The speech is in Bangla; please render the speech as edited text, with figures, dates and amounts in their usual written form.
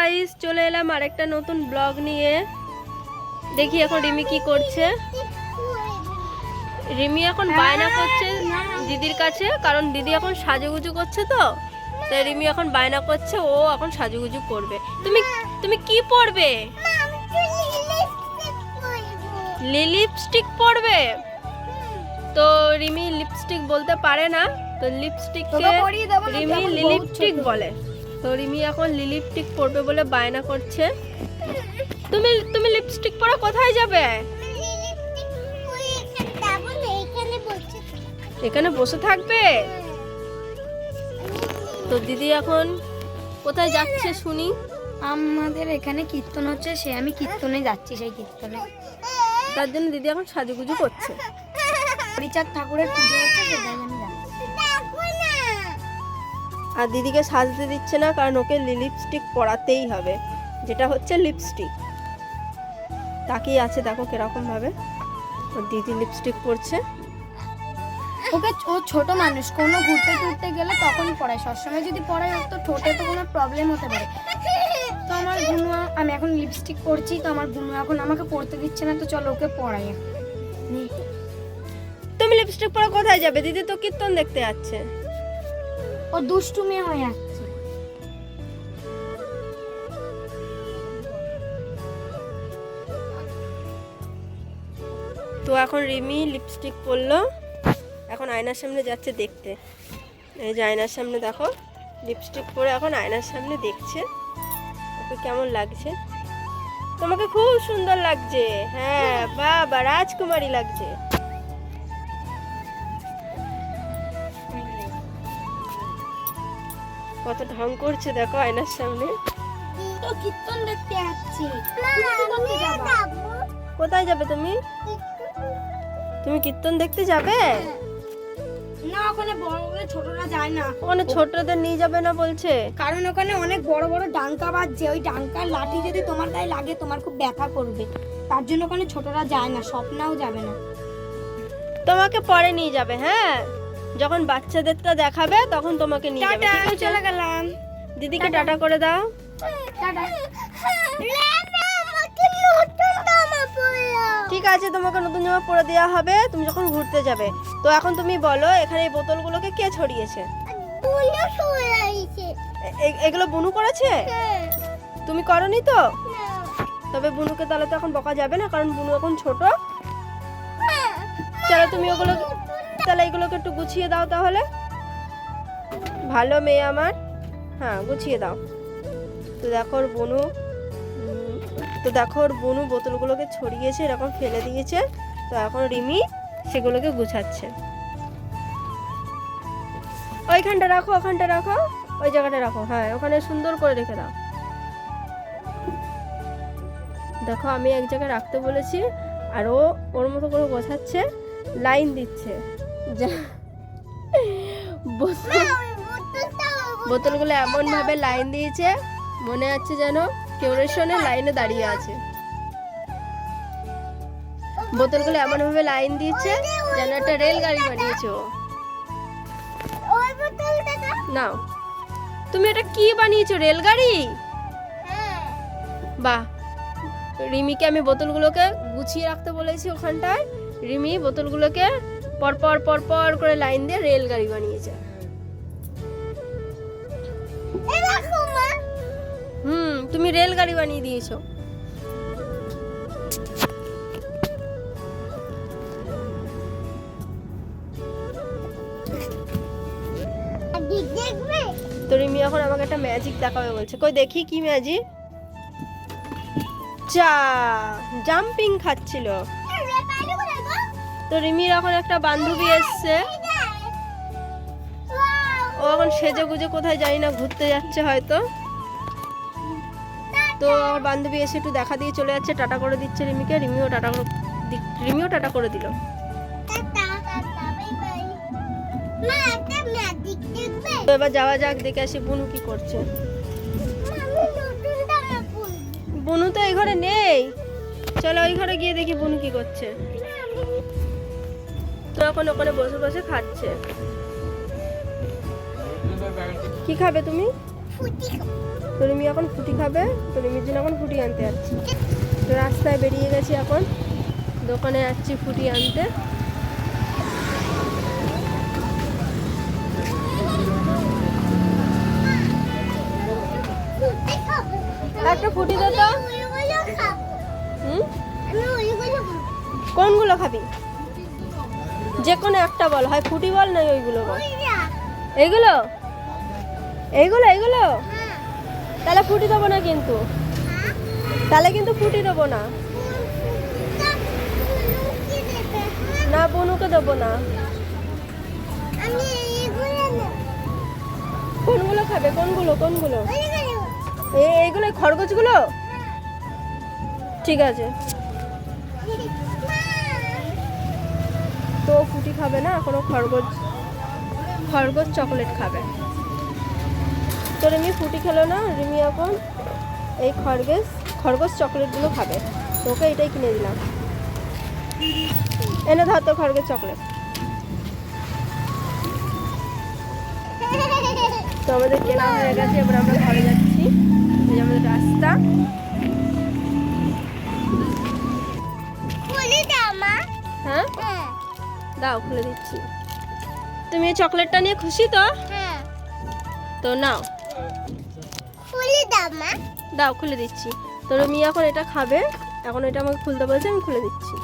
গাইস, চলে এলাম আরেকটা নতুন ব্লগ নিয়ে। দেখি এখন রিমি কি করছে। রিমি এখন বায়না করছে দিদির কাছে, কারণ দিদি এখন সাজুগুজু করছে তো তাই রিমি এখন বায়না করছে ও এখন সাজুগুজু করবে। তুমি তুমি কি পরবে? লিপস্টিক পরবে? তো রিমি লিপস্টিক বলতে পারে না, তো লিপস্টিককে রিমি লিপস্টিক বলে। তো রিমি এখন লিপস্টিক পরবে বলে বায়না করছে। তুমি তুমি লিপস্টিক পরে কোথায় যাবে? এখানে বসে থাকবে? তো দিদি এখন কোথায় যাচ্ছে শুনি। আমাদের এখানে কীর্তন হচ্ছে, আমি কীর্তনে যাচ্ছি। সেই কীর্তনে তার জন্য দিদি এখন সাজুগুজু করছে। হরিচাঁদ ঠাকুরের পুজো হচ্ছে, সেটাই আমি যাচ্ছি। আর দিদিকে সাজতে দিচ্ছে না, কারণ ওকে লিপস্টিক পরাতেই হবে, যেটা হচ্ছে লিপস্টিক। তাকিয়ে আছে দেখো কিরকম ভাবে ওর দিদি লিপস্টিক পরছে। ওকে ও ছোট মানুষ, কোনো ঘুরতে টুরতে গেলে তখনই পড়ায়। সবসময় যদি পড়ায় তো ঠোঁটে তো কোনো প্রবলেম হতে পারে। তো আমার বুনুয়া, আমি এখন লিপস্টিক পরছি, তো আমার বুনুয়া এখন আমাকে পড়তে দিচ্ছে না, তো চলো ওকে পড়াই। তুমি লিপস্টিক পরে কোথায় যাবে? দিদি তো কীর্তন দেখতে যাচ্ছে। ও দুষ্টু মেয়ে হয়ে যাচ্ছে। তো এখন রিমি লিপস্টিক পরলো, এখন আয়নার সামনে যাচ্ছে দেখতে। এই যে আয়নার সামনে দেখো লিপস্টিক পরে এখন আয়নার সামনে দেখছে ওকে কেমন লাগছে। তোমাকে খুব সুন্দর লাগছে। হ্যাঁ বাবা, রাজকুমারী লাগছে। কত ঢং করছে দেখো আয়নার সামনে। তো কীর্তন দেখতে যাচ্ছি। কোথায় যাবে তুমি? তুমি কীর্তন দেখতে যাবে? না, ওখানে বড় বড় ছোটরা যায় না। ওখানে ছোটদের নিয়ে যাবে না বলছে, কারণ ওখানে অনেক বড় বড় ডাঙ্কা বাজছে। ওই ডাঙ্কার লাঠি যদি তোমার গায়ে লাগে তোমার খুব ব্যথা করবে। তার জন্য ওখানে ছোটরা যায় না, স্বপ্নাও যাবে না। তোমাকে পরে নিয়ে যাবে। হ্যাঁ, যখন বাচ্চাদেরটা দেখাবে তখন তোমাকে নিয়ে যাবে। ঠিক আছে, চলে গেলাম। দিদিকে টাটা করে দাও। টাটা। ঠিক আছে, তোমাকে নতুন জামা পরে দেওয়া হবে তুমি যখন ঘুরতে যাবে। তো এখন তুমি বলো, এখানে এই বোতলগুলোকে কে ছড়িয়েছে? এগুলো বুনু করেছে? তুমি করনি তো? তবে বুনুকে তাহলে তো এখন বকা যাবে না, কারণ বুনু এখন ছোট। চলো তুমি ওগুলো তাহলে এগুলোকে একটু গুছিয়ে দাও তাহলে। ভালো মেয়ে আমার, হ্যাঁ গুছিয়ে দাও। তো দেখো ওর বুনু বোতলগুলোকে ছড়িয়েছে, এরকম ফেলে দিয়েছে। তো এখন রিমি সেগুলোকে গুছাচ্ছে। ওইখানটা রাখো, ওখানটা রাখো, ওই জায়গাটা রাখো। হ্যাঁ, ওখানে সুন্দর করে রেখে দাও। দেখো আমি এক জায়গায় রাখতে বলেছি আর ও ওর মতো করে গোছাচ্ছে, লাইন দিচ্ছে। বোতলগুলো এমন ভাবে লাইন দিয়েছে মনে হচ্ছে যেন কেউ রেশনের লাইনে দাঁড়িয়ে আছে। বোতলগুলো এমন ভাবে লাইন দিয়েছে যেন একটা রেলগাড়ি বানিয়েছে ও। নাও, তুমি এটা কি বানিয়েছো? রেলগাড়ি? বাহ। রিমিকে আমি বোতলগুলোকে গুছিয়ে রাখতে বলেছি ওখানটায়। রিমি বোতলগুলোকে পরপর পরপর করে লাইন দিয়ে রেলগাড়ি বানিয়েছে। তুমি রেলগাড়ি বানিয়ে দিয়েছো। তো রিমি এখন আমাকে একটা ম্যাজিক দেখাবে বলছে। কই দেখি কি ম্যাজিক। জাম্পিং খাচ্ছিল। তো রিমির এখন একটা বান্ধবী এসছে, ও এখন সেজে গুজে কোথায় জানি না ঘুরতে যাচ্ছে হয়তো। তো আমার বান্ধবী এসে একটু দেখা দিয়ে চলে যাচ্ছে, টাটা করে দিচ্ছে রিমিকে। রিমিও টাটা করে দিল। তো এবার যাওয়া যাক, দেখে আসি বুনু কি করছে। বুনু তো এই ঘরে নেই, চলো ওই ঘরে গিয়ে দেখি বুনু কি করছে। তো এখন ওখানে বসে বসে খাচ্ছে। কি খাবে তুমি? তো রিমি এখন ফুটি খাবে, তো রিমির জন্য এখন ফুটি আনতে যাচ্ছি। তো রাস্তায় বেরিয়ে গেছি, এখন দোকানে যাচ্ছি ফুটি আনতে। একটা ফুটি দে তো। হুম, কোনগুলো খাবি? যে কোনো একটা বল, হয় ফুটি বল না ওইগুলো বল। এইগুলো এইগুলো এইগুলো তাহলে ফুটি দেবো না কিন্তু, তাহলে কিন্তু ফুটি দেবো না। না বনুকে দেবো না। কোনগুলো খাবে? কোনগুলো কোনগুলো? এইগুলো খরগোশগুলো? ঠিক আছে। তো ফুটি খাবে না এখনো, খরগোশ খরগোশ চকলেট খাবে। তো রিমি ফুটি খেলো না, রিমি এখন এই খরগোশ চকলেটগুলো খাবে। তোকে এটাই কিনে দিলাম, এনে ধর তো খরগোশ চকলেট। তো আমাদের কেনা হয়ে গেছে, এবার আমরা ঘরে যাচ্ছি। এই যে আমাদের রাস্তা। হ্যাঁ দাও, খুলে দিচ্ছি। তুমি এই চকলেটটা নিয়ে খুশি তো? তো নাও, দাও খুলে দিচ্ছি। তো রিমি এখন এটা খাবে, এখন এটা আমাকে খুলতে বলছে, আমি খুলে দিচ্ছি।